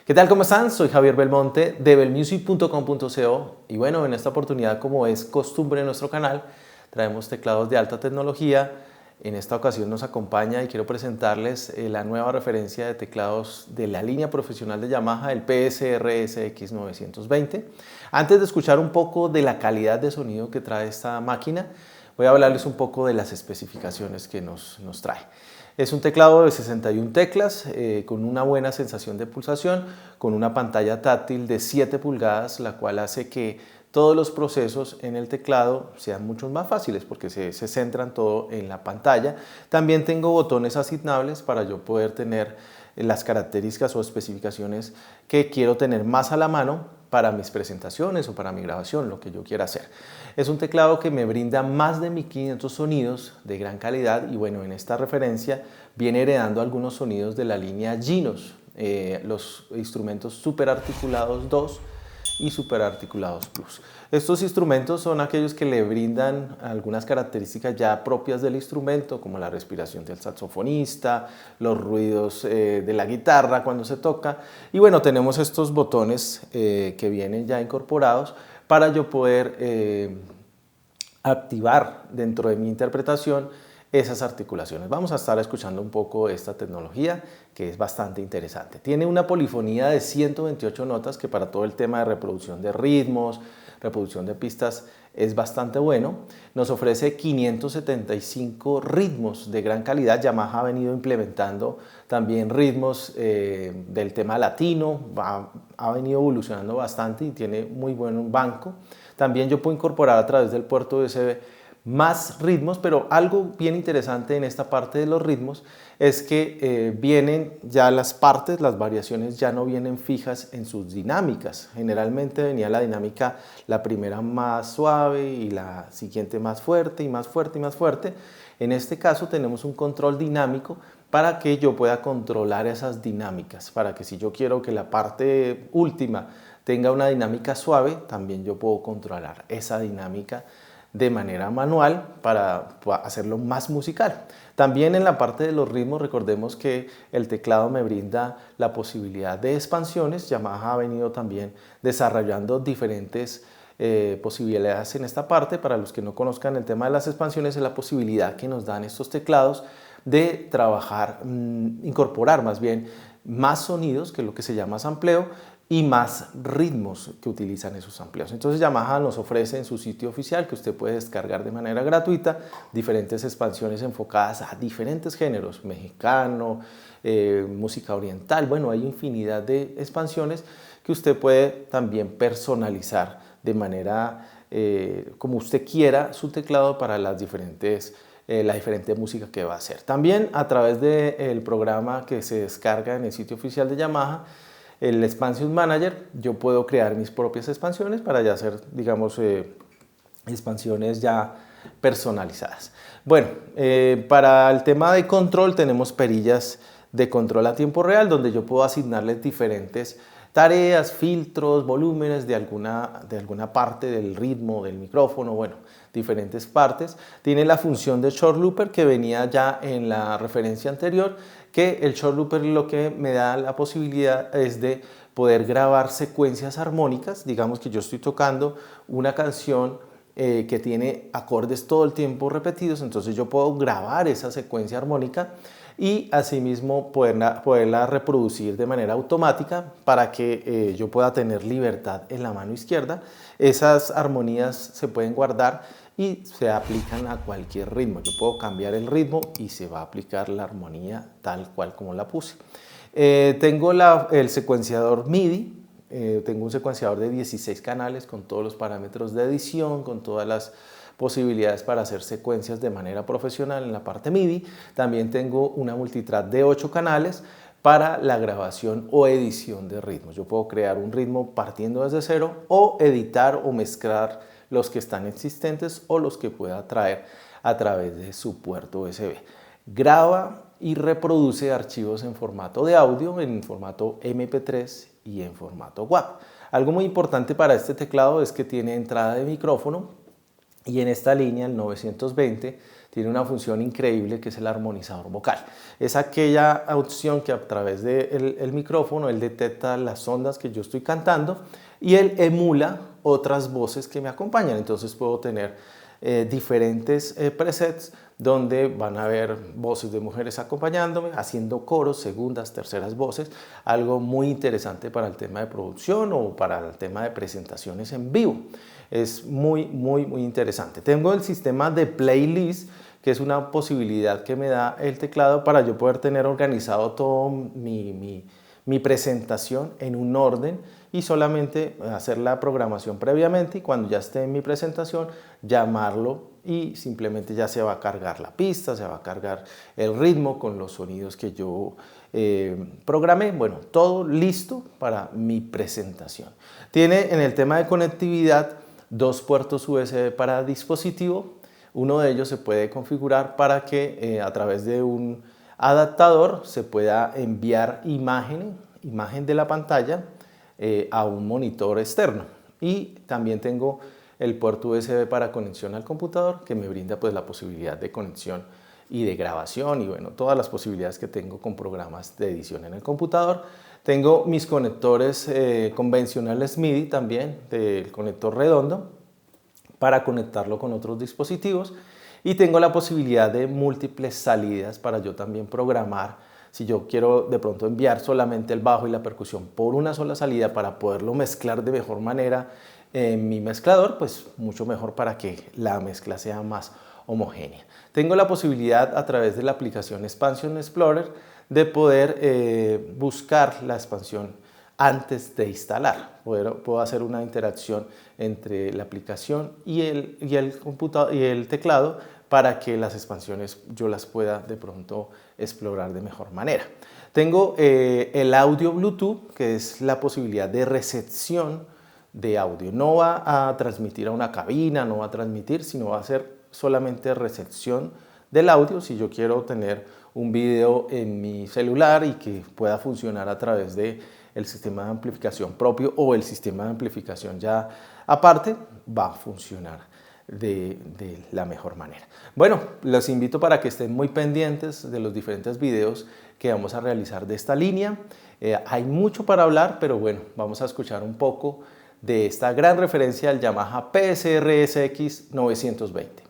¿Qué tal? ¿Cómo están? Soy Javier Belmonte de belmusic.com.co y bueno, en esta oportunidad, como es costumbre en nuestro canal, traemos teclados de alta tecnología. En esta ocasión nos acompaña y quiero presentarles la nueva referencia de teclados de la línea profesional de Yamaha, el PSR-SX 920. Antes de escuchar un poco de la calidad de sonido que trae esta máquina, voy a hablarles un poco de las especificaciones que nos trae. Es un teclado de 61 teclas con una buena sensación de pulsación, con una pantalla táctil de 7 pulgadas, la cual hace que todos los procesos en el teclado sean mucho más fáciles porque se centran todo en la pantalla. También tengo botones asignables para yo poder tener las características o especificaciones que quiero tener más a la mano para mis presentaciones o para mi grabación, lo que yo quiera hacer. Es un teclado que me brinda más de 1500 sonidos de gran calidad y bueno, en esta referencia viene heredando algunos sonidos de la línea Ginos, los instrumentos superarticulados 2 y superarticulados Plus. Estos instrumentos son aquellos que le brindan algunas características ya propias del instrumento, como la respiración del saxofonista, los ruidos de la guitarra cuando se toca. Y bueno, tenemos estos botones que vienen ya incorporados para yo poder activar dentro de mi interpretación esas articulaciones. Vamos a estar escuchando un poco esta tecnología que es bastante interesante. Tiene una polifonía de 128 notas que para todo el tema de reproducción de ritmos, reproducción de pistas es bastante bueno. Nos ofrece 575 ritmos de gran calidad. Yamaha ha venido implementando también ritmos del tema latino, ha venido evolucionando bastante y tiene muy buen banco. También yo puedo incorporar a través del puerto USB más ritmos, pero algo bien interesante en esta parte de los ritmos es que vienen ya las partes, las variaciones ya no vienen fijas en sus dinámicas. Generalmente venía la dinámica, la primera más suave y la siguiente más fuerte y más fuerte y más fuerte. En este caso tenemos un control dinámico para que yo pueda controlar esas dinámicas, para que si yo quiero que la parte última tenga una dinámica suave, también yo puedo controlar esa dinámica de manera manual para hacerlo más musical. También en la parte de los ritmos, recordemos que el teclado me brinda la posibilidad de expansiones. Yamaha ha venido también desarrollando diferentes posibilidades en esta parte. Para los que no conozcan el tema de las expansiones, es la posibilidad que nos dan estos teclados de trabajar, incorporar más bien más sonidos, que es lo que se llama sampleo, y más ritmos que utilizan esos amplios. Entonces Yamaha nos ofrece en su sitio oficial, que usted puede descargar de manera gratuita, diferentes expansiones enfocadas a diferentes géneros, mexicano, música oriental. Bueno, hay infinidad de expansiones que usted puede también personalizar de manera como usted quiera su teclado para las diferentes la diferente música que va a hacer. También a través del programa que se descarga en el sitio oficial de Yamaha, el Expansion Manager, yo puedo crear mis propias expansiones para ya hacer, digamos, expansiones ya personalizadas. Bueno, para el tema de control tenemos perillas de control a tiempo real donde yo puedo asignarles diferentes tareas, filtros, volúmenes de alguna parte del ritmo, del micrófono, bueno, diferentes partes. Tiene la función de short looper que venía ya en la referencia anterior, que el short looper lo que me da la posibilidad es de poder grabar secuencias armónicas. Digamos que yo estoy tocando una canción que tiene acordes todo el tiempo repetidos, entonces yo puedo grabar esa secuencia armónica y asimismo poderla reproducir de manera automática para que yo pueda tener libertad en la mano izquierda. Esas armonías se pueden guardar y se aplican a cualquier ritmo. Yo puedo cambiar el ritmo y se va a aplicar la armonía tal cual como la puse. Tengo el secuenciador MIDI. Tengo un secuenciador de 16 canales con todos los parámetros de edición, con todas las posibilidades para hacer secuencias de manera profesional en la parte MIDI. También tengo una multitrack de 8 canales para la grabación o edición de ritmos. Yo puedo crear un ritmo partiendo desde cero o editar o mezclar los que están existentes o los que pueda traer a través de su puerto USB. Graba y reproduce archivos en formato de audio, en formato MP3 y en formato WAV. Algo muy importante para este teclado es que tiene entrada de micrófono y en esta línea, el 920, tiene una función increíble que es el armonizador vocal. Es aquella opción que a través del micrófono él detecta las ondas que yo estoy cantando y él emula otras voces que me acompañan. Entonces puedo tener diferentes presets donde van a haber voces de mujeres acompañándome, haciendo coros, segundas, terceras voces, algo muy interesante para el tema de producción o para el tema de presentaciones en vivo. Es muy interesante. Tengo el sistema de playlist, que es una posibilidad que me da el teclado para yo poder tener organizado todo mi presentación en un orden y solamente hacer la programación previamente y cuando ya esté en mi presentación llamarlo y simplemente ya se va a cargar la pista, se va a cargar el ritmo con los sonidos que yo programé. Bueno, todo listo para mi presentación. Tiene en el tema de conectividad 2 puertos USB para dispositivo. Uno de ellos se puede configurar para que a través de un adaptador se pueda enviar imagen de la pantalla a un monitor externo. Y también tengo el puerto USB para conexión al computador que me brinda pues la posibilidad de conexión y de grabación y bueno, todas las posibilidades que tengo con programas de edición en el computador. Tengo mis conectores convencionales MIDI también, del conector redondo, para conectarlo con otros dispositivos y tengo la posibilidad de múltiples salidas para yo también programar. Si yo quiero de pronto enviar solamente el bajo y la percusión por una sola salida para poderlo mezclar de mejor manera en mi mezclador, pues mucho mejor para que la mezcla sea más homogénea. Tengo la posibilidad a través de la aplicación Expansion Explorer de poder buscar la expansión antes de instalar. Puedo hacer una interacción entre la aplicación y el teclado para que las expansiones yo las pueda de pronto explorar de mejor manera. Tengo el audio Bluetooth, que es la posibilidad de recepción de audio. No va a transmitir a una cabina, no va a transmitir, sino va a ser solamente recepción del audio. Si yo quiero tener un video en mi celular y que pueda funcionar a través de el sistema de amplificación propio o el sistema de amplificación ya aparte, va a funcionar de la mejor manera. Bueno, los invito para que estén muy pendientes de los diferentes videos que vamos a realizar de esta línea. Hay mucho para hablar, pero bueno, vamos a escuchar un poco de esta gran referencia al Yamaha PSR-SX 920.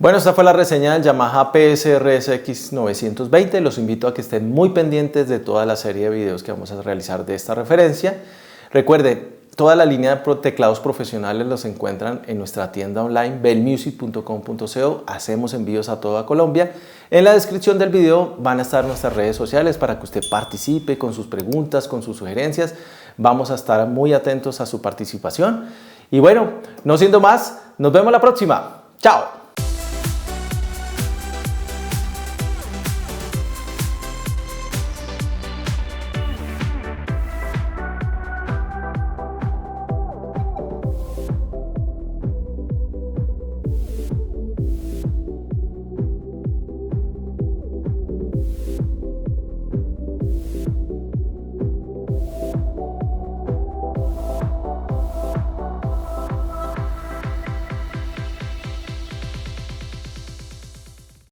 Bueno, esta fue la reseña del Yamaha PSRSX 920. Los invito a que estén muy pendientes de toda la serie de videos que vamos a realizar de esta referencia. Recuerden, toda la línea de teclados profesionales los encuentran en nuestra tienda online belmusic.com.co. Hacemos envíos a toda Colombia. En la descripción del video van a estar nuestras redes sociales para que usted participe con sus preguntas, con sus sugerencias. Vamos a estar muy atentos a su participación. Y bueno, no siendo más, nos vemos la próxima. ¡Chao!